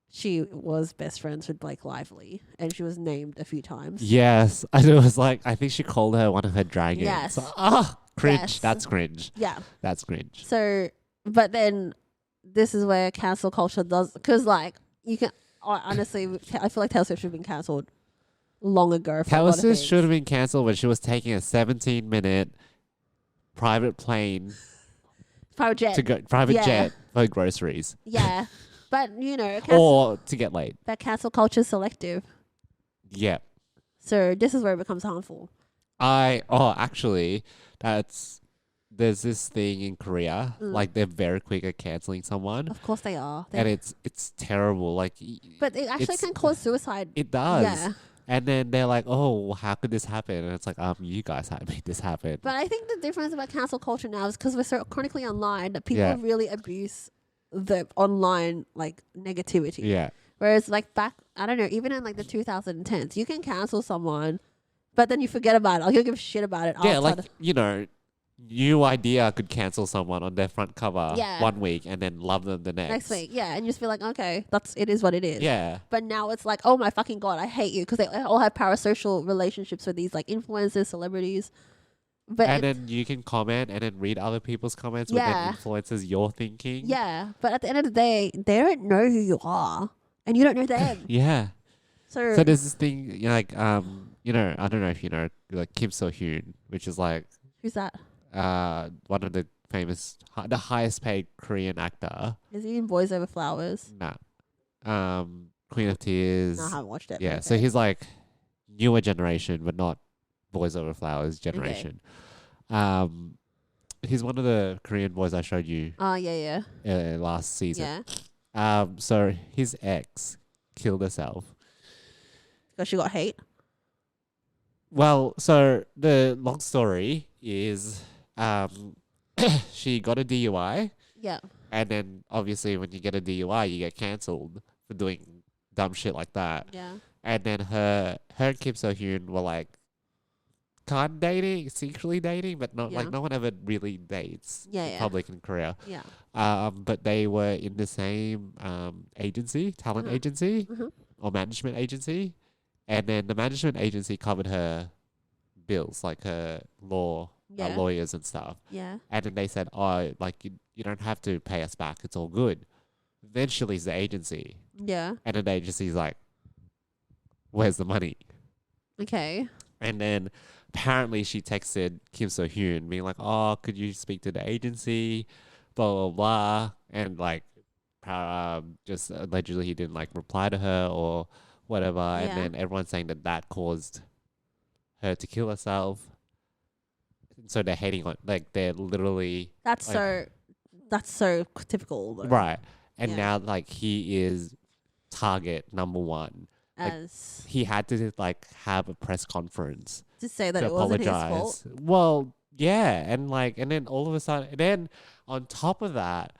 she was best friends with Blake Lively and she was named a few times. Yes. And it was like, I think she called her one of her dragons. Yes. Cringe. Yes. That's cringe. Yeah. That's cringe. So, but then this is where cancel culture does, because like you can, honestly, I feel like Taylor Swift should have been cancelled long ago. Taylor Swift should have been cancelled when she was taking a 17-minute private plane private jet. jet for groceries. Yeah. But, you know, Or to get laid. that cancel culture is selective. Yeah. So this is where it becomes harmful. Actually, there's this thing in Korea, like they're very quick at canceling someone. Of course they are. And it's terrible. Like, but it actually can cause suicide. It does. Yeah. And then they're like, oh, how could this happen? And it's like, you guys have made this happen. But I think the difference about cancel culture now is because we're so chronically online that people really abuse the online like negativity. Yeah. Whereas like back, I don't know, even in like the 2010s, you can cancel someone, but then you forget about it. Like you don't give a shit about it. Yeah, like, New Idea could cancel someone on their front cover 1 week and then love them the next week. Yeah, and you just be like, okay, it is what it is. Yeah. But now it's like, oh my fucking God, I hate you, because they all have parasocial relationships with these like influencers, celebrities. And then you can comment and then read other people's comments with that influences your thinking. Yeah, but at the end of the day, they don't know who you are, and you don't know them. Yeah. So there's this thing, I don't know if you know, like Kim So-hyun, which is like who's that? One of the famous, the highest paid Korean actor. Is he in Boys Over Flowers? No. Queen of Tears. No, I haven't watched it. Yeah, okay. so he's like newer generation, but not Boys Over Flowers generation. Okay. He's one of the Korean boys I showed you. Oh, yeah. Last season. Yeah. So his ex killed herself. Because she got hate? Well, so the long story is she got a DUI. Yeah. And then obviously when you get a DUI, you get cancelled for doing dumb shit like that. Yeah. And then her and Kim So-hyun were like kind of dating, secretly dating, but not like no one ever really dates in public in Korea. Yeah. But they were in the same agency, talent agency or management agency. And then the management agency covered her bills, like her lawyers and stuff. Yeah. And then they said, oh, like you don't have to pay us back. It's all good. Then she leaves the agency. Yeah. And then the agency's like, where's the money? Okay. And then apparently she texted Kim So-hyun being like, oh, could you speak to the agency? Blah, blah, blah. And like, just allegedly he didn't like reply to her or whatever. Yeah. And then everyone's saying that caused her to kill herself. So they're hating on, like they're literally. That's so typical though. Right. And now like he is target number one. As he had to like have a press conference to say that it wasn't his fault. Well, yeah, and then all of a sudden, and then on top of that,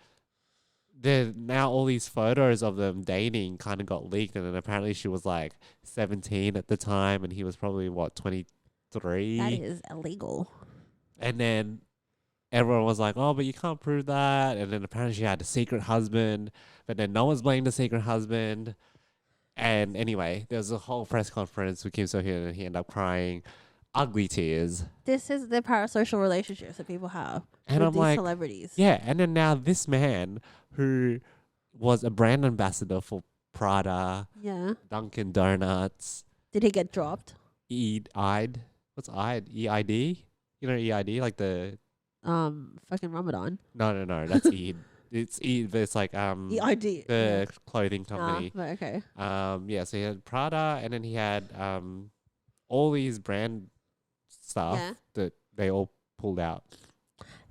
there now all these photos of them dating kind of got leaked, and then apparently she was like 17 at the time, and he was probably 23. That is illegal. And then everyone was like, oh, but you can't prove that. And then apparently she had a secret husband, but then no one's blamed the secret husband. And anyway, there was a whole press conference with Kim So Hyun, and he ended up crying ugly tears. This is the parasocial relationships that people have And with I'm these like, celebrities. yeah. And then now this man who was a brand ambassador for Prada, Yeah. Dunkin' Donuts, Did he get dropped? EID. What's EID? EID? You know EID? Like the... Fucking Ramadan. No. That's Eid. It's Eid, but it's like EID. the clothing company. But okay. Yeah, so he had Prada, and then he had all these brand stuff Yeah. that they all pulled out.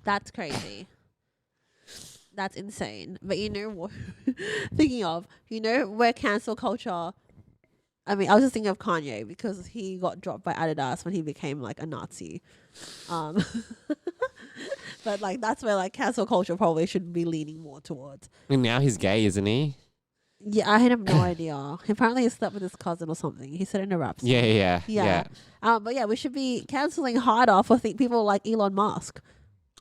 That's crazy. That's insane. But you know what? Thinking of, where cancel culture. I mean, I was just thinking of Kanye because he got dropped by Adidas when he became like a Nazi. But like that's where like cancel culture probably should be leaning more towards. And now he's gay, isn't he? Yeah, I have no idea. Apparently he slept with his cousin or something. He said it in a rap song. Yeah. But yeah, we should be canceling harder for people like Elon Musk,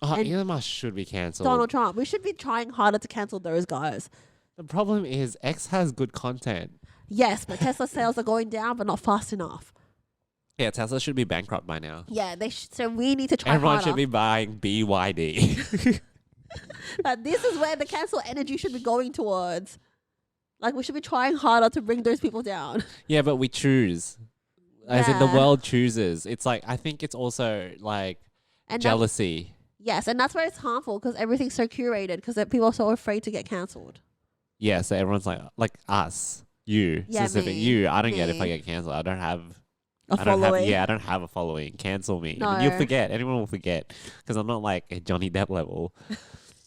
Oh, and Elon Musk should be cancelled. Donald Trump. We should be trying harder to cancel those guys. The problem is X has good content. Yes, but Tesla sales are going down, but not fast enough. Yeah, Tesla should be bankrupt by now. Yeah, so we need to try Everyone harder. should be buying BYD. This is where the cancel energy should be going towards. Like, we should be trying harder to bring those people down. Yeah, but we choose. As in the Yeah. world chooses. It's like, I think it's also like And jealousy. yes, and that's where it's harmful because everything's so curated because people are so afraid to get cancelled. Yeah, so everyone's like us, you, Yeah, specific me, you. I don't get if I me. get cancelled. I don't have A following. I don't have a following. Cancel me. No. And you'll forget. Anyone will forget because I'm not like a Johnny Depp level.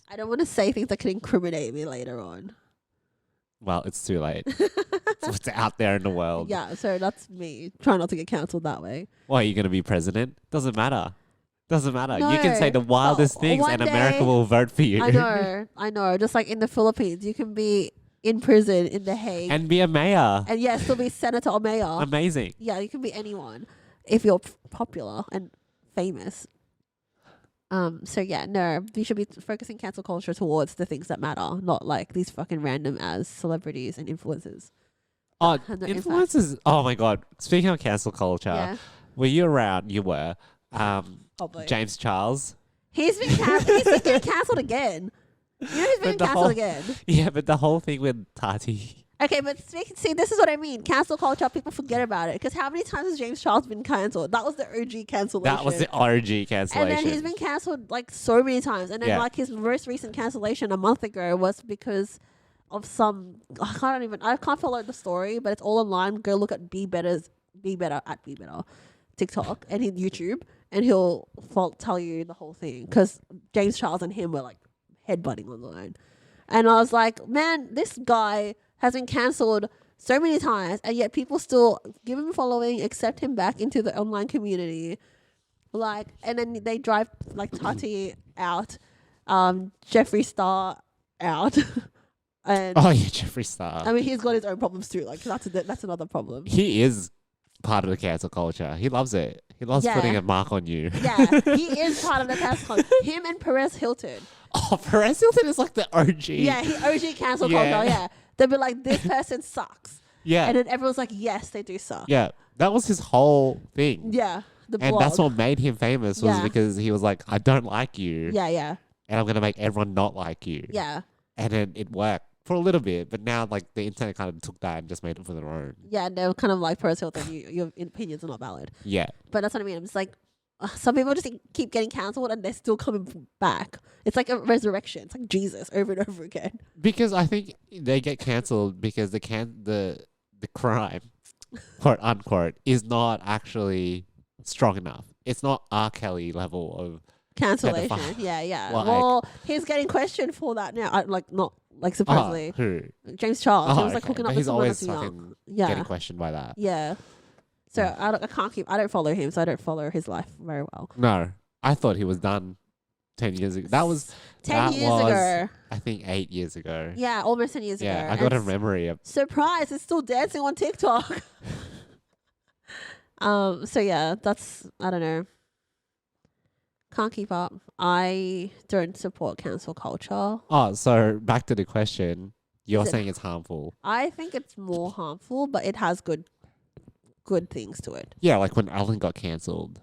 I don't want to say things that could incriminate me later on. Well, it's too late. So it's out there in the world. Yeah, so that's me. Try not to get cancelled that way. Why are you going to be president? Doesn't matter. Doesn't matter. No, You can say the wildest but things one and day- America will vote for you. I know. Just like in the Philippines, you can be in prison in The Hague And be a mayor. and yeah, still be senator or mayor. Amazing. Yeah, you can be anyone if you're popular and famous. So yeah, no, we should be focusing cancel culture towards the things that matter, not like these fucking random as celebrities and influencers. Oh, Had no impact. influencers. Oh my God. Speaking of cancel culture, Yeah, were you around? You were. probably. James Charles. He's been getting cancelled again. You know he's been But the cancelled whole- again. Yeah, but the whole thing with Tati. Okay, but see, this is what I mean. Cancel culture, people forget about it. Because how many times has James Charles been cancelled? That was the OG cancellation. That was the RG And cancellation. then he's been cancelled like so many times. And then Yeah. like his most recent cancellation a month ago was because of some I can't follow the story, but it's all online. Go look at Be Better TikTok and his YouTube, and he'll tell you the whole thing. Because James Charles and him were like headbutting online, and I was like, man, this guy has been cancelled so many times, and yet people still give him a following, accept him back into the online community. Like, and then they drive like Tati out, Jeffree Star out, and Oh yeah, Jeffree Star. I mean he's got his own problems too. Like that's another problem. He is part of the cancel culture. He loves it. He loves Yeah. putting a mark on you. Yeah, he is part of the cancel culture. Him and Perez Hilton. Oh, Perez Hilton is like the OG. Yeah, he OG cancel Yeah. culture. Yeah, they'll be like, this person sucks, Yeah. and then everyone's like, yes, they do suck. Yeah. That was his whole thing. Yeah, the And blog. that's what made him famous was Yeah. because he was like, I don't like you. Yeah. And I'm going to make everyone not like you. Yeah. And then it worked for a little bit. But now, like, the internet kind of took that and just made it for their own. Yeah, and they're kind of like Perez Hilton. Your opinions are not valid. Yeah. But that's what I mean. It's like some people just keep getting cancelled and they're still coming back. It's like a resurrection. It's like Jesus over and over again. Because I think they get cancelled because the crime, quote unquote, is not actually strong enough. It's not R. Kelly level of Cancellation. pedophile. Yeah. Like- Well, he's getting questioned for that now. Not like supposedly. who? James Charles. He Oh, was like okay. hooking But up with he's someone always that's young. fucking Yeah. getting questioned by that. Yeah. So I don't follow him, so I don't follow his life very well. No, I thought he was done 10 years ago. That was 10 years ago. I think 8 years ago. Yeah, almost 10 years Yeah, ago. I got a And memory of. surprise, it's still dancing on TikTok. So yeah, that's, I don't know. Can't keep up. I don't support cancel culture. Oh, so back to the question. You're Is it- saying it's harmful. I think it's more harmful, but it has good things to it. Yeah, like when Alan got cancelled.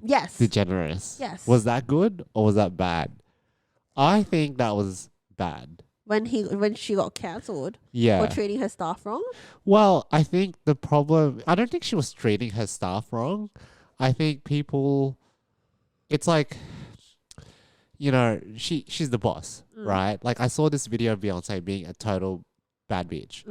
Yes. DeGeneres. Yes. Was that good or was that bad? I think that was bad. When she got cancelled Yeah. for treating her staff wrong? Well, I think the problem, I don't think she was treating her staff wrong. I think people, it's like, you know, she's the boss, right? Like I saw this video of Beyonce being a total bad bitch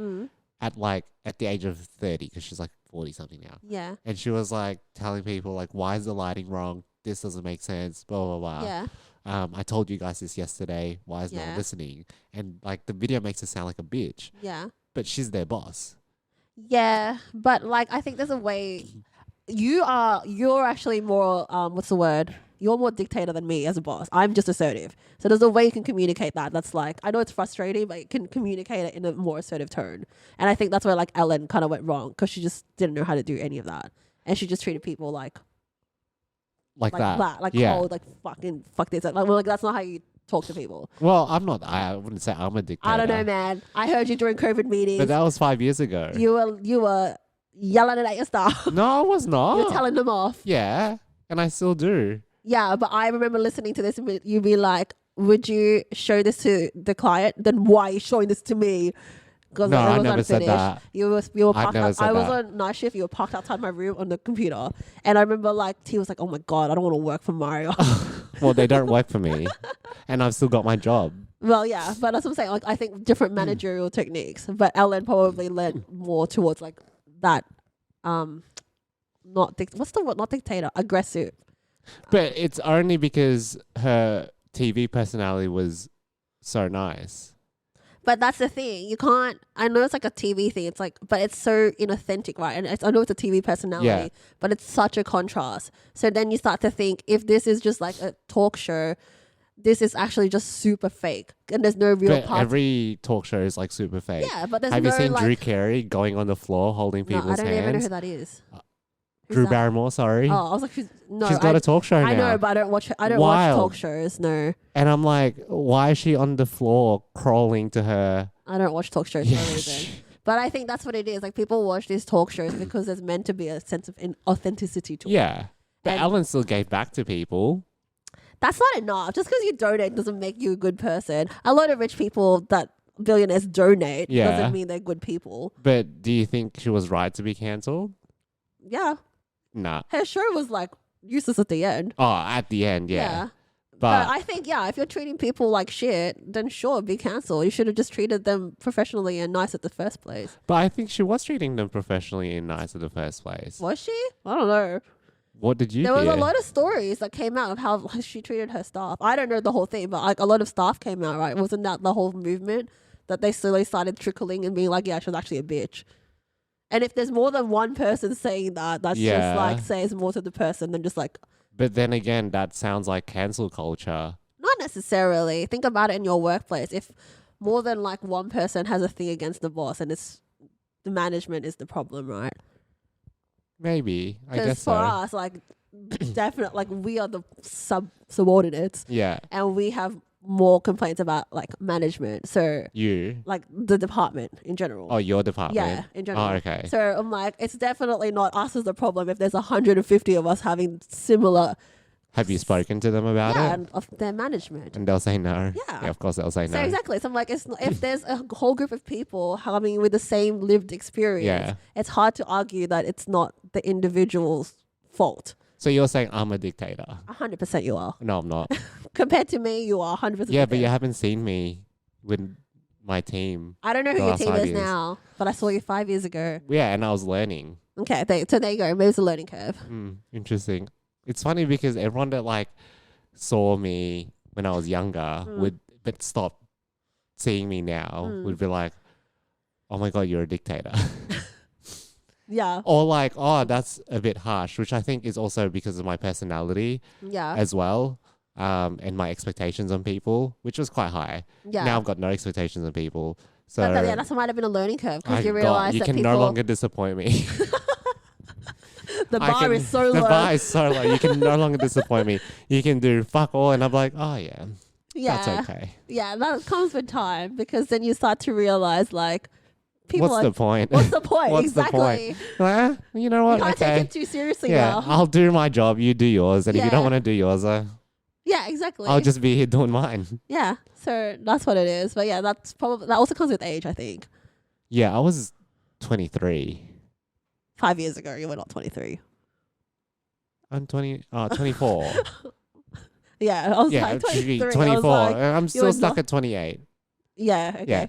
at the age of 30 because she's like 40 something now. Yeah. And she was like telling people like, why is the lighting wrong? This doesn't make sense, blah, blah, blah. Yeah. I told you guys this yesterday. Why is no one Yeah. listening? And like the video makes her sound like a bitch, Yeah. but she's their boss. Yeah. But like I think there's a way you're actually more what's the word? You're more dictator than me as a boss. I'm just assertive. So there's a way you can communicate that. That's like I know it's frustrating, but you can communicate it in a more assertive tone. And I think that's where like Ellen kind of went wrong because she just didn't know how to do any of that, and she just treated people like that. like yeah. cold, like fucking fuck this. Like that's not how you talk to people. Well, I wouldn't say I'm a dictator. I don't know, man. I heard you during COVID meetings. But that was 5 years ago. You were yelling at your staff. No, I was not. You're telling them off. Yeah, and I still do. Yeah, but I remember listening to this and you be like, would you show this to the client? Then why are you showing this to me? Because No, it I was never said unfinished. that. You were I've parked never out, said I was that. on night shift. You were parked outside my room on the computer. And I remember like, T was like, oh my God, I don't want to work for Mario. Well, they don't work for me, and I've still got my job. Well, yeah, but that's what I'm saying. Like, I think different managerial techniques, but Ellen probably led more towards like that, what's the word? Not dictator, aggressive. But it's only because her TV personality was so nice. But that's the thing. You can't. I know it's like a TV thing. It's like, but it's so inauthentic, right? And I know it's a TV personality, Yeah. but it's such a contrast. So then you start to think, if this is just like a talk show, this is actually just super fake, and there's no real But part. every talk show is like super fake. Yeah, but there's Have no you seen like. Drew Carey going on the floor holding No, I people's don't even know hands? who that is. Who's Drew that? Barrymore, sorry. Oh, I was like, no, She's got a talk show now. I know, but I don't watch. I don't Wild. watch talk shows. No, And I'm like, why is she on the floor crawling to her? I don't watch talk shows for a reason. But I think that's what it is. Like people watch these talk shows because there's meant to be a sense of authenticity to it. Yeah. But And- Ellen still gave back to people. That's not enough. Just because you donate doesn't make you a good person. A lot of rich people that billionaires donate Yeah. doesn't mean they're good people. But do you think she was right to be cancelled? Yeah. Nah. Her show was like useless at the end. Oh, at the end, yeah. But I think, yeah, if you're treating people like shit, then sure, be cancelled. You should have just treated them professionally and nice at the first place. But I think she was treating them professionally and nice in the first place. Was she? I don't know. What did you There was hear? a lot of stories that came out of how she treated her staff. I don't know the whole thing, but like a lot of staff came out, right? Wasn't that the whole movement that they slowly started trickling and being like, yeah, she was actually a bitch. And if there's more than one person saying that, that's Yeah. just like says more to the person than just like, But then again, that sounds like cancel culture. not necessarily. Think about it in your workplace. If more than like one person has a thing against the boss and it's the management is the problem, right? Maybe. I Because guess for so. us, like definitely, like we are the subordinates Yeah. and we have more complaints about like management. So You. like the department in general. Oh, your department. Yeah, in general. Oh, okay. So I'm like, it's definitely not us as the problem if there's 150 of us having similar Have you spoken to them about it? and of their management. And they'll say no. Yeah. Of course they'll say So no. exactly. So I'm like, it's not, if there's a whole group of people having with the same lived experience, Yeah. it's hard to argue that it's not the individual's fault. So you're saying I'm a dictator? 100% you are. No, I'm not. Compared to me, you are 100%. Yeah, but you haven't seen me with my team. I don't know who the your last team 5 is years. now, but I saw you 5 years ago. Yeah, and I was learning. Okay, so there you go. Maybe it's a learning curve. Interesting. It's funny because everyone that like saw me when I was younger would but stop seeing me now would be like, oh my God, you're a dictator. Yeah. Or like, oh, that's a bit harsh, which I think is also because of my personality Yeah. as well. And my expectations on people, which was quite high. Yeah. Now I've got no expectations on people. So But yeah, that's might have been a learning curve because you God, realize you that can people. no longer disappoint me. The bar is so the low. bar is so low. You can no longer disappoint me. You can do fuck all, and I'm like, oh yeah, Yeah. that's okay. Yeah, that comes with time because then you start to realize like people What's are, the point? what's the point? What's exactly. the point? Like, you know what? You can't Okay. take it too seriously Yeah, now. I'll do my job. You do yours, and if you don't Yeah. want to do yours, Yeah, exactly. I'll just be here doing mine. Yeah. So that's what it is. But yeah, that's probably that also comes with age, I think. Yeah, I was 23. 5 years ago, you were not 23. I'm 24. Yeah, I was Yeah, like 23. 24. I was like, I'm were still stuck not- at 28. yeah, okay. Yeah.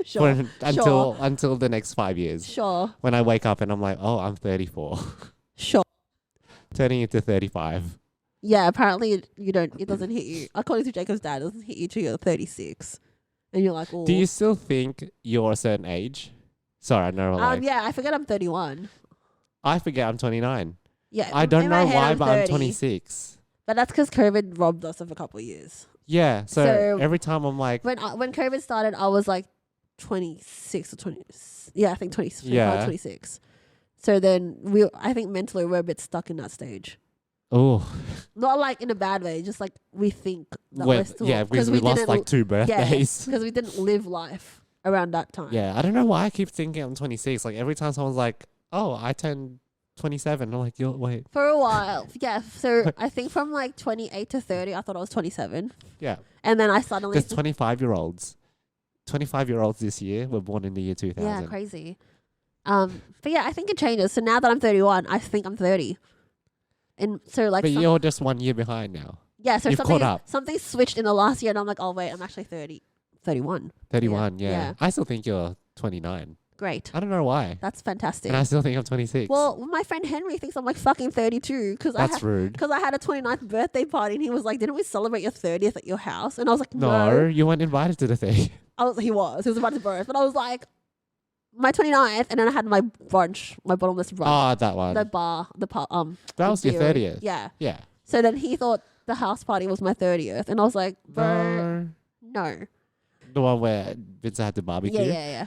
Sure. Until the next 5 years. Sure. When I wake up and I'm like, oh, I'm 34. Sure. Turning into 35. Yeah, apparently it doesn't hit you. According to Jacob's dad, it doesn't hit you till you're 36. And you're like, oh. Do you still think you're a certain age? Sorry, I know. Like, yeah, I forget I'm 31. I forget I'm 29. Yeah. I don't in my know head, why, I'm but I'm 30. 26. But that's because COVID robbed us of a couple of years. Yeah. So So- every time I'm like, When COVID started, I was like 26 or 20. Yeah, I think 25, Yeah. 26. So then I think mentally we're a bit stuck in that stage. oh, Not like in a bad way, just like we think that well, we're still. yeah, because we lost didn't- like 2 birthdays. because we didn't live life around that time. Yeah, I don't know why I keep thinking I'm 26. Like every time someone's like, "Oh, I turned 27," I'm like, wait, For a while, yeah. So I think from like 28 to 30, I thought I was 27, yeah." and then I suddenly. There's 25-year-olds. 25-year-olds this year were born in the year 2000. Yeah, crazy. But yeah, I think it changes. So now that I'm 31, I think I'm 30. And so like But you're just 1 year behind now. yeah, so you've caught up. something switched in the last year and I'm like, oh wait, I'm actually 31. 31, yeah. Yeah. I still think you're 29. Great. I don't know why. That's fantastic. And I still think I'm 26. Well, my friend Henry thinks I'm like fucking 32 because That's rude. because I had a 29th birthday party and he was like, didn't we celebrate your 30th at your house? And I was like, No, no. you weren't invited to the thing. He was about to birth, but I was like, my 29th, and then I had my brunch, my bottomless brunch. Ah, that one. That was your beer. 30th. Yeah. Yeah. So then he thought the house party was my 30th, and I was like, bro, no. The one where Vince had the barbecue? Yeah.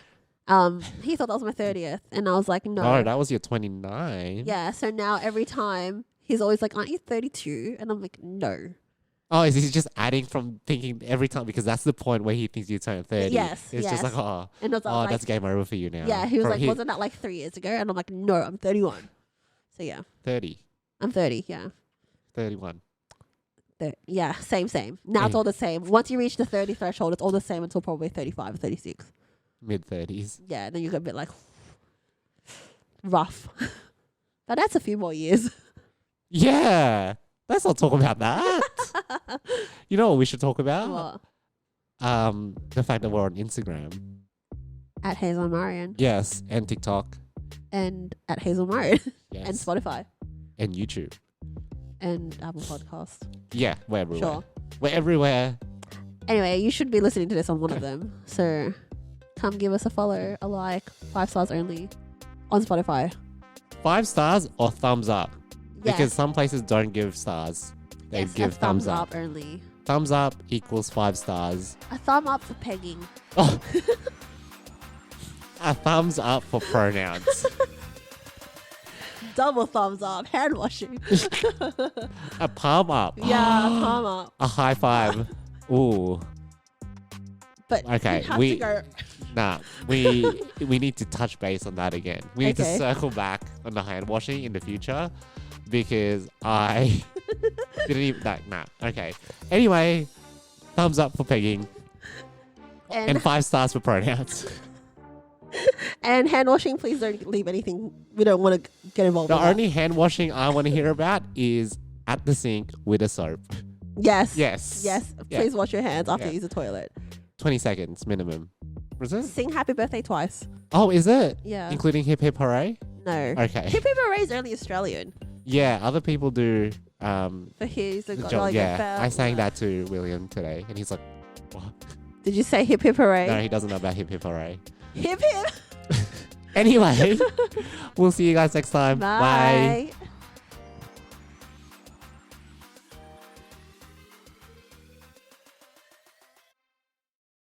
He thought that was my 30th, and I was like, no. No, that was your 29. Yeah. So now every time he's always like, aren't you 32? And I'm like, no. Oh, is he just adding from thinking every time? Because that's the point where he thinks you turn 30. Yes, It's just yes. like, oh, And I was like, that's game over for you now. yeah. He was Or like, wasn't that like 3 years ago? And I'm like, no, I'm 31. So yeah, 30, I'm 30. Yeah. 31. Yeah, same. Now it's Hey. all the same. Once you reach the 30 threshold, it's all the same until probably 35 or 36. Mid-30s. Yeah, then you get a bit like rough. But that's a few more years. Yeah. Let's not talk about that. You know what we should talk about? What? The fact that we're on Instagram. At Hazel and Marion. Yes. And TikTok. And at Hazel Marion. Yes. And Spotify. And YouTube. And Apple Podcast. Yeah, we're everywhere. Sure. We're everywhere. Anyway, you should be listening to this on one of them. So come give us a follow, a like, 5 stars only on Spotify. 5 stars or thumbs up? Yeah. Because some places don't give stars. They Yes, give a thumbs up. only. Thumbs up equals 5 stars. A thumb up for pegging. Oh. A thumbs up for pronouns. Double thumbs up. Hand washing. A palm up. Yeah, a palm up. A high five. Ooh. But Okay, you have we- to go. Nah, we need to touch base on that again. We need to Okay. circle back on the hand washing in the future because I didn't even nah. Okay. Anyway, thumbs up for pegging and 5 stars for pronouns. And hand washing, please don't leave anything. We don't want to get involved The with that. only hand washing I want to hear about is at the sink with a soap. Yes. Yes. Yes. Yeah. Please wash your hands after Yeah. you use the toilet. 20 seconds minimum. Was it? Sing happy birthday twice. Oh, is it? Yeah. Including hip hip hooray? No. Okay. Hip hip hooray is only Australian. Yeah, other people do For his, the got job. like Yeah, a bell. I sang that to William today, and he's like, "What?" Did you say hip hip hooray? No, he doesn't know about hip hip hooray. Hip hip. Anyway, we'll see you guys next time. Bye. Bye.